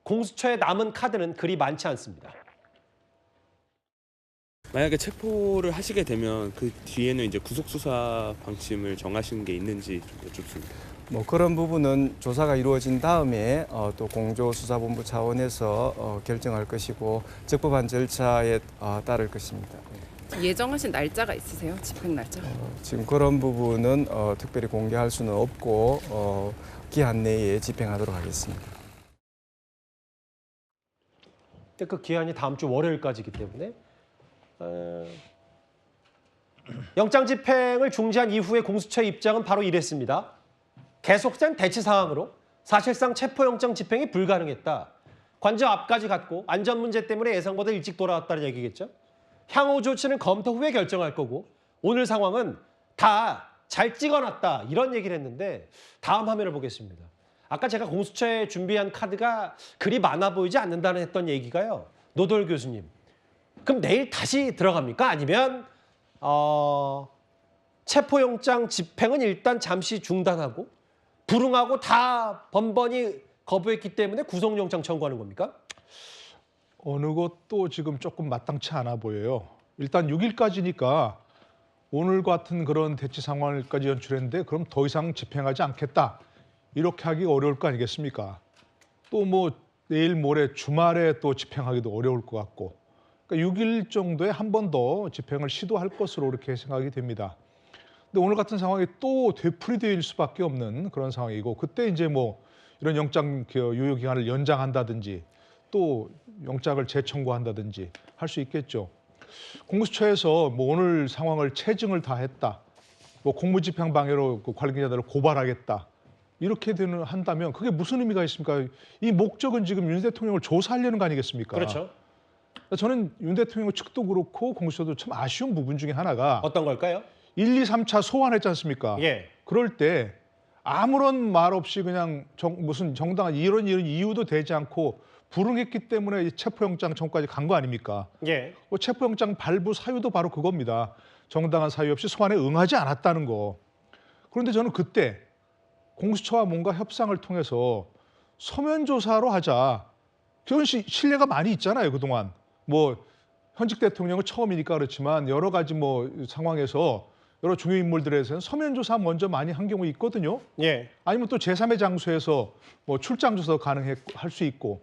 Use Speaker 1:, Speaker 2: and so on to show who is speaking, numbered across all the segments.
Speaker 1: 공수처에 남은 카드는 그리 많지 않습니다.
Speaker 2: 만약에 체포를 하시게 되면 그 뒤에는 이제 구속수사 방침을 정하신 게 있는지 좀 여쭙습니다.
Speaker 3: 뭐 그런 부분은 조사가 이루어진 다음에 또 공조수사본부 차원에서 결정할 것이고 적법한 절차에 따를 것입니다.
Speaker 4: 예정하신 날짜가 있으세요? 집행 날짜?
Speaker 3: 지금 그런 부분은 특별히 공개할 수는 없고 기한 내에 집행하도록 하겠습니다.
Speaker 1: 그 기한이 다음 주 월요일까지이기 때문에 영장 집행을 중지한 이후의 공수처의 입장은 바로 이랬습니다. 계속된 대치 상황으로 사실상 체포영장 집행이 불가능했다. 관저 앞까지 갔고 안전 문제 때문에 예상보다 일찍 돌아왔다는 얘기겠죠. 향후 조치는 검토 후에 결정할 거고 오늘 상황은 다 잘 찍어놨다 이런 얘기를 했는데 다음 화면을 보겠습니다. 아까 제가 공수처에 준비한 카드가 그리 많아 보이지 않는다는 했던 얘기가요. 노돌 교수님. 그럼 내일 다시 들어갑니까? 아니면 체포영장 집행은 일단 잠시 중단하고 불응하고 다 번번이 거부했기 때문에 구속영장 청구하는 겁니까?
Speaker 5: 어느 것도 지금 조금 마땅치 않아 보여요. 일단 6일까지니까 오늘 같은 그런 대치 상황까지 연출했는데 그럼 더 이상 집행하지 않겠다. 이렇게 하기 어려울 거 아니겠습니까? 또 뭐 내일 모레 주말에 또 집행하기도 어려울 것 같고 그러니까 6일 정도에 한 번 더 집행을 시도할 것으로 이렇게 생각이 됩니다. 근데 오늘 같은 상황이 또 되풀이될 수밖에 없는 그런 상황이고 그때 이제 뭐 이런 영장 유효 기간을 연장한다든지 또 영장을 재청구한다든지 할 수 있겠죠. 공수처에서 뭐 오늘 상황을 체증을 다 했다. 뭐 공무집행 방해로 그 관계자들을 고발하겠다. 이렇게 한다면 그게 무슨 의미가 있습니까? 이 목적은 지금 윤 대통령을 조사하려는 거 아니겠습니까?
Speaker 1: 그렇죠.
Speaker 5: 저는 윤 대통령 측도 그렇고 공수처도 참 아쉬운 부분 중에 하나가
Speaker 1: 어떤 걸까요?
Speaker 5: 1, 2, 3차 소환했지 않습니까?
Speaker 1: 예.
Speaker 5: 그럴 때 아무런 말 없이 그냥 무슨 정당한 이런 이유도 되지 않고 불응했기 때문에 체포영장 청구까지 간 거 아닙니까?
Speaker 1: 예.
Speaker 5: 체포영장 발부 사유도 바로 그겁니다. 정당한 사유 없이 소환에 응하지 않았다는 거. 그런데 저는 그때 공수처와 뭔가 협상을 통해서 서면 조사로 하자. 그런 신뢰가 많이 있잖아요, 그동안. 뭐 현직 대통령은 처음이니까 그렇지만 여러 가지 뭐 상황에서 여러 중요 인물들에 대해서는 서면 조사 먼저 많이 한 경우 있거든요.
Speaker 1: 예.
Speaker 5: 아니면 또 제3의 장소에서 뭐 출장 조사 가능할 수 있고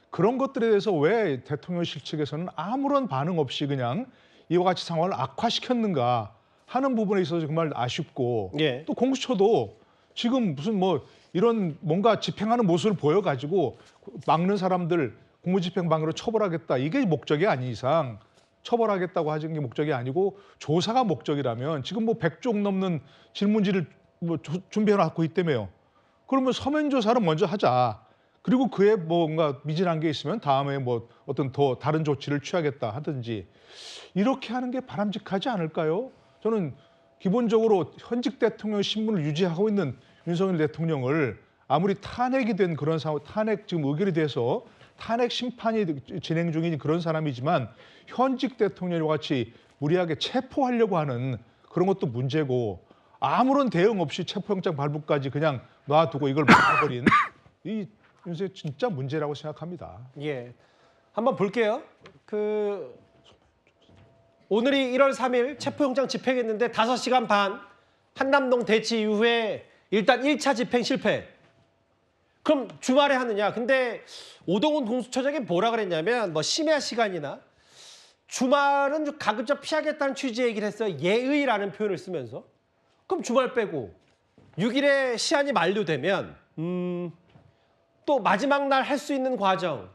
Speaker 5: 그런 것들에 대해서 왜 대통령실 측에서는 아무런 반응 없이 그냥 이와 같이 상황을 악화시켰는가 하는 부분에 있어서 정말 아쉽고
Speaker 1: 예.
Speaker 5: 또 공수처도 지금 무슨 뭐 이런 뭔가 집행하는 모습을 보여가지고 막는 사람들 공무집행방해로 처벌하겠다 이게 목적이 아닌 이상 처벌하겠다고 하는 게 목적이 아니고 조사가 목적이라면 지금 뭐 100쪽 넘는 질문지를 뭐 준비해놓고 있다며요. 그러면 서면 조사를 먼저 하자. 그리고 그에 뭔가 미진한 게 있으면 다음에 뭐 어떤 더 다른 조치를 취하겠다 하든지 이렇게 하는 게 바람직하지 않을까요? 저는 기본적으로 현직 대통령 신분을 유지하고 있는 윤석열 대통령을 아무리 탄핵이 된 그런 상황, 탄핵 지금 의결이 돼서 탄핵 심판이 진행 중인 그런 사람이지만 현직 대통령과 같이 무리하게 체포하려고 하는 그런 것도 문제고 아무런 대응 없이 체포영장 발부까지 그냥 놔두고 이걸 막아버린 이 요새 진짜 문제라고 생각합니다.
Speaker 1: 예. 한번 볼게요. 오늘이 1월 3일 체포영장 집행했는데 5시간 반 한남동 대치 이후에 일단 1차 집행 실패. 그럼 주말에 하느냐? 근데 오동훈 공수처장이 뭐라 그랬냐면 뭐 심야 시간이나 주말은 좀 가급적 피하겠다는 취지의 얘기를 했어요. 예의라는 표현을 쓰면서. 그럼 주말 빼고 6일에 시한이 만료되면 또 마지막 날 할 수 있는 과정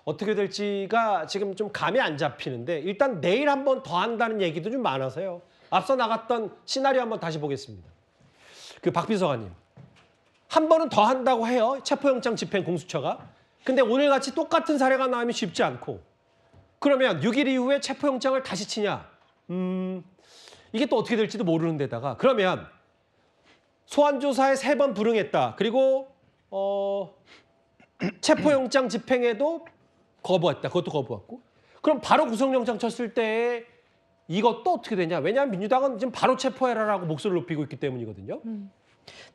Speaker 1: 어떻게 될지가 지금 좀 감이 안 잡히는데 일단 내일 한 번 더 한다는 얘기도 좀 많아서요. 앞서 나갔던 시나리오 한번 다시 보겠습니다. 박 비서관님. 한 번은 더 한다고 해요. 체포영장 집행 공수처가. 근데 오늘같이 똑같은 사례가 나오면 쉽지 않고 그러면 6일 이후에 체포영장을 다시 치냐. 이게 또 어떻게 될지도 모르는 데다가 그러면 소환조사에 3번 불응했다. 그리고 체포영장 집행에도 거부했다. 그것도 거부했고. 그럼 바로 구속영장 쳤을 때 이것도 어떻게 되냐. 왜냐하면 민주당은 지금 바로 체포해라라고 목소리를 높이고 있기 때문이거든요.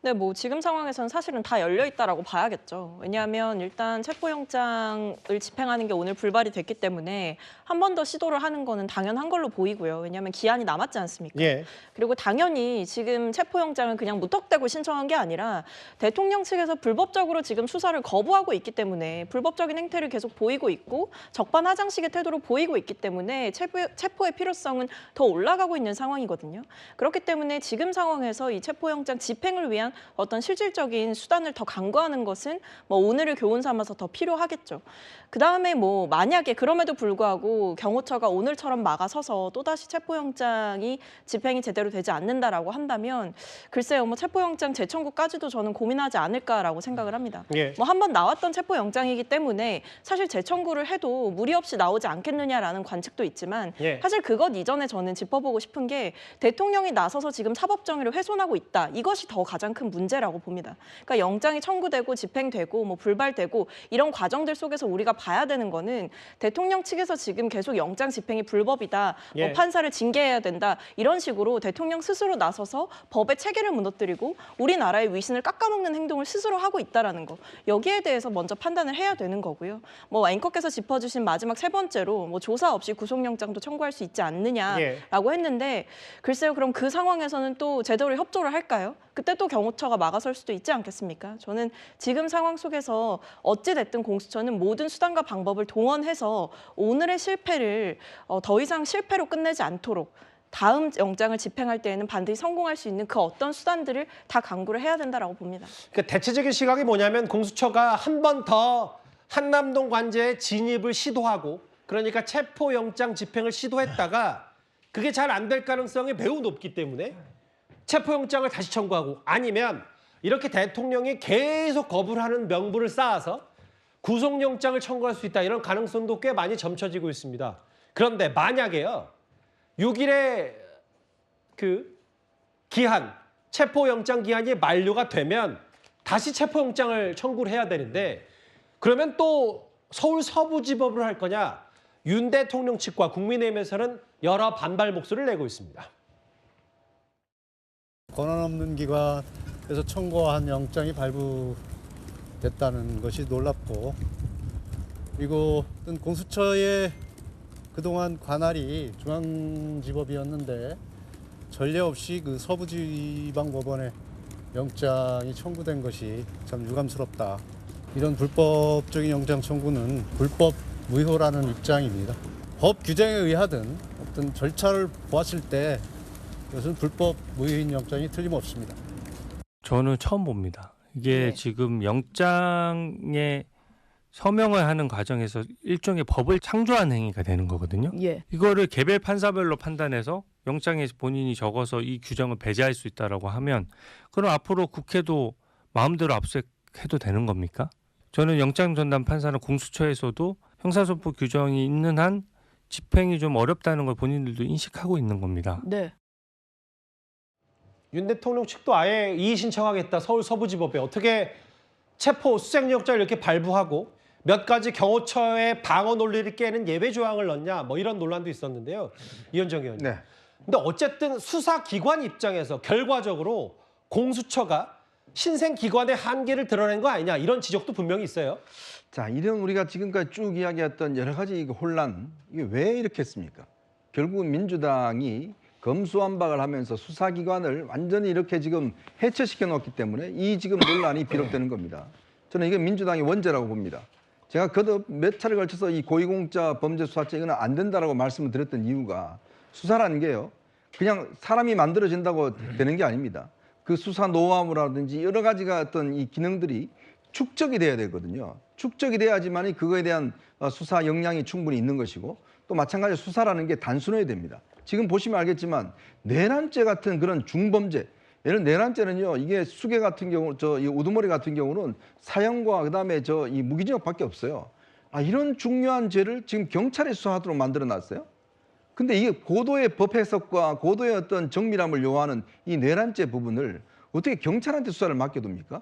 Speaker 6: 네, 뭐 지금 상황에서는 사실은 다 열려 있다라고 봐야겠죠. 왜냐하면 일단 체포영장을 집행하는 게 오늘 불발이 됐기 때문에 한 번 더 시도를 하는 거는 당연한 걸로 보이고요. 왜냐하면 기한이 남았지 않습니까?
Speaker 1: 예.
Speaker 6: 그리고 당연히 지금 체포영장을 그냥 무턱대고 신청한 게 아니라 대통령 측에서 불법적으로 지금 수사를 거부하고 있기 때문에 불법적인 행태를 계속 보이고 있고 적반하장식의 태도로 보이고 있기 때문에 체포의 필요성은 더 올라가고 있는 상황이거든요. 그렇기 때문에 지금 상황에서 이 체포영장 집행을 위한 어떤 실질적인 수단을 더 강구하는 것은 뭐 오늘을 교훈 삼아서 더 필요하겠죠. 그다음에 뭐 만약에 그럼에도 불구하고 경호처가 오늘처럼 막아서서 또다시 체포영장이 집행이 제대로 되지 않는다라고 한다면 글쎄요, 뭐 체포영장 재청구까지도 저는 고민하지 않을까라고 생각을 합니다.
Speaker 1: 예.
Speaker 6: 뭐 한 번 나왔던 체포영장이기 때문에 사실 재청구를 해도 무리 없이 나오지 않겠느냐라는 관측도 있지만
Speaker 1: 예.
Speaker 6: 사실 그것 이전에 저는 짚어보고 싶은 게 대통령이 나서서 지금 사법정의를 훼손하고 있다. 이것이 더 가장 큰 문제라고 봅니다. 그러니까 영장이 청구되고 집행되고 뭐 불발되고 이런 과정들 속에서 우리가 봐야 되는 거는 대통령 측에서 지금 계속 영장 집행이 불법이다.
Speaker 1: 예.
Speaker 6: 뭐 판사를 징계해야 된다. 이런 식으로 대통령 스스로 나서서 법의 체계를 무너뜨리고 우리나라의 위신을 깎아먹는 행동을 스스로 하고 있다라는 거. 여기에 대해서 먼저 판단을 해야 되는 거고요. 뭐 앵커께서 짚어주신 마지막 세 번째로 뭐 조사 없이 구속영장도 청구할 수 있지 않느냐라고 했는데 글쎄요. 그럼 그 상황에서는 또 제대로 협조를 할까요? 그때 또 경호처가 막아설 수도 있지 않겠습니까? 저는 지금 상황 속에서 어찌 됐든 공수처는 모든 수단과 방법을 동원해서 오늘의 실패를 더 이상 실패로 끝내지 않도록 다음 영장을 집행할 때에는 반드시 성공할 수 있는 그 어떤 수단들을 다 강구를 해야 된다라고 봅니다.
Speaker 1: 그러니까 대체적인 시각이 뭐냐면 공수처가 한 번 더 한남동 관제에 진입을 시도하고 그러니까 체포영장 집행을 시도했다가 그게 잘 안 될 가능성이 매우 높기 때문에 체포영장을 다시 청구하고 아니면 이렇게 대통령이 계속 거부를 하는 명분을 쌓아서 구속영장을 청구할 수 있다. 이런 가능성도 꽤 많이 점쳐지고 있습니다. 그런데 만약에요. 6일에 그 기한, 체포영장 기한이 만료가 되면 다시 체포영장을 청구를 해야 되는데 그러면 또 서울 서부지법을 할 거냐? 윤 대통령 측과 국민의힘에서는 여러 반발 목소리를 내고 있습니다.
Speaker 7: 권한 없는 기관에서 청구한 영장이 발부됐다는 것이 놀랍고 그리고 어떤 공수처의 그동안 관할이 중앙지법이었는데 전례 없이 그 서부지방법원에 영장이 청구된 것이 참 유감스럽다. 이런 불법적인 영장 청구는 불법 무효라는 입장입니다. 법 규정에 의하든 어떤 절차를 보았을 때 이것은 불법 무효인 영장이 틀림없습니다.
Speaker 8: 저는 처음 봅니다. 이게
Speaker 6: 네.
Speaker 8: 지금 영장에 서명을 하는 과정에서 일종의 법을 창조한 행위가 되는 거거든요.
Speaker 9: 예.
Speaker 8: 이거를 개별 판사별로 판단해서 영장에 본인이 적어서 이 규정을 배제할 수 있다라고 하면 그럼 앞으로 국회도 마음대로 압수해도 되는 겁니까? 저는 영장 전담 판사는 공수처에서도 형사소송 규정이 있는 한 집행이 좀 어렵다는 걸 본인들도 인식하고 있는 겁니다.
Speaker 9: 네.
Speaker 1: 윤 대통령 측도 아예 이의 신청하겠다. 서울 서부지법에 어떻게 체포 수색영장을 이렇게 발부하고 몇 가지 경호처의 방어 논리를 깨는 예외 조항을 넣냐 뭐 이런 논란도 있었는데요. 이현정 의원님.
Speaker 10: 네.
Speaker 1: 근데 어쨌든 수사기관 입장에서 결과적으로 공수처가 신생기관의 한계를 드러낸 거 아니냐 이런 지적도 분명히 있어요.
Speaker 10: 자, 이런 우리가 지금까지 쭉 이야기했던 여러 가지 혼란, 이게 왜 이렇게 했습니까? 결국은 민주당이 검수완박을 하면서 수사기관을 완전히 이렇게 지금 해체시켜 놓았기 때문에 이 지금 논란이 비롯되는 겁니다. 저는 이게 민주당의 원죄라고 봅니다. 제가 거듭 몇 차례 걸쳐서 이 고위공직자 범죄수사처 이거는 안 된다라고 말씀을 드렸던 이유가 수사라는 게요. 그냥 사람이 만들어진다고 되는 게 아닙니다. 그 수사 노하우라든지 여러 가지가 어떤 이 기능들이 축적이 돼야 되거든요. 축적이 돼야지만이 그거에 대한 수사 역량이 충분히 있는 것이고 또 마찬가지로 수사라는 게 단순해야 됩니다. 지금 보시면 알겠지만 내란죄 같은 그런 중범죄, 예를 내란죄는요 이게 수괴 같은 경우 이 우두머리 같은 경우는 사형과 그다음에 이 무기징역밖에 없어요. 아 이런 중요한 죄를 지금 경찰이 수사하도록 만들어놨어요. 근데 이게 고도의 법 해석과 고도의 어떤 정밀함을 요하는 이 내란죄 부분을 어떻게 경찰한테 수사를 맡겨둡니까?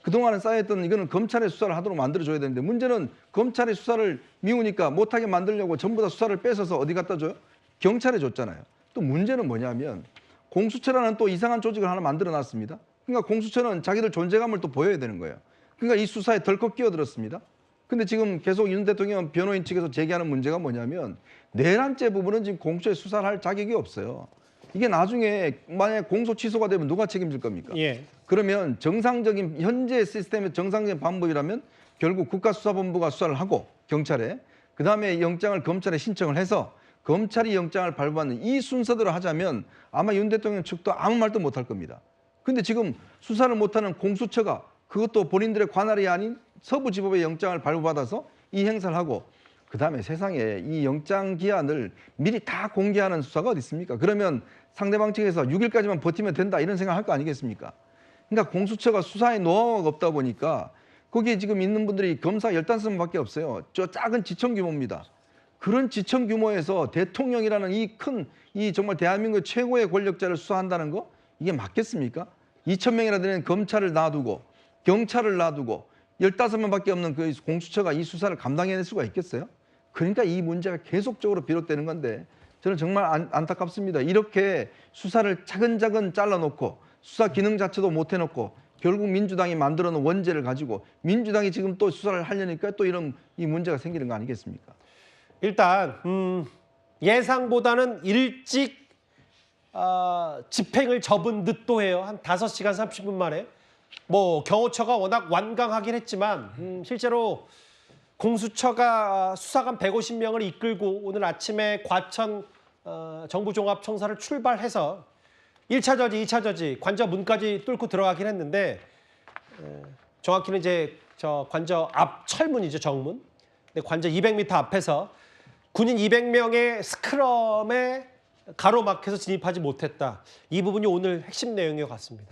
Speaker 10: 그동안에 쌓였던 이거는 검찰의 수사를 하도록 만들어줘야 되는데 문제는 검찰의 수사를 미우니까 못하게 만들려고 전부 다 수사를 뺏어서 어디 갖다 줘요? 경찰에 줬잖아요. 또 문제는 뭐냐면 공수처라는 또 이상한 조직을 하나 만들어놨습니다. 그러니까 공수처는 자기들 존재감을 또 보여야 되는 거예요. 그러니까 이 수사에 덜컥 끼어들었습니다. 근데 지금 계속 윤 대통령 변호인 측에서 제기하는 문제가 뭐냐면 내란죄 부분은 지금 공수처에 수사를 할 자격이 없어요. 이게 나중에 만약에 공소 취소가 되면 누가 책임질 겁니까?
Speaker 1: 예.
Speaker 10: 그러면 정상적인 현재 시스템의 정상적인 방법이라면 결국 국가수사본부가 수사를 하고 경찰에 그다음에 영장을 검찰에 신청을 해서 검찰이 영장을 발부하는 이 순서대로 하자면 아마 윤 대통령 측도 아무 말도 못할 겁니다. 근데 지금 수사를 못하는 공수처가 그것도 본인들의 관할이 아닌 서부지법의 영장을 발부받아서 이 행사를 하고 그다음에 세상에 이 영장 기한을 미리 다 공개하는 수사가 어디 있습니까? 그러면 상대방 측에서 6일까지만 버티면 된다 이런 생각할 거 아니겠습니까? 그러니까 공수처가 수사에 노하우가 없다 보니까 거기에 지금 있는 분들이 검사 15명밖에 없어요. 저 작은 지청 규모입니다. 그런 지청 규모에서 대통령이라는 이 정말 대한민국 최고의 권력자를 수사한다는 거 이게 맞겠습니까? 2,000명이나 되는 검찰을 놔두고 경찰을 놔두고 15명밖에 없는 그 공수처가 이 수사를 감당해낼 수가 있겠어요? 그러니까 이 문제가 계속적으로 비롯되는 건데 저는 정말 안타깝습니다. 이렇게 수사를 차근차근 잘라놓고 수사 기능 자체도 못 해놓고 결국 민주당이 만들어놓은 원죄를 가지고 민주당이 지금 또 수사를 하려니까 또 이런 이 문제가 생기는 거 아니겠습니까?
Speaker 1: 일단 예상보다는 일찍 집행을 접은 듯도 해요. 한 5시간 30분 만에. 뭐 경호처가 워낙 완강하긴 했지만 실제로 공수처가 수사관 150명을 이끌고 오늘 아침에 과천 정부종합청사를 출발해서 1차 저지, 2차 저지, 관저 문까지 뚫고 들어가긴 했는데 정확히는 이제 저 관저 앞 철문이죠, 정문. 근데 관저 200m 앞에서 군인 200명의 스크럼에 가로막혀서 진입하지 못했다. 이 부분이 오늘 핵심 내용인 것 같습니다.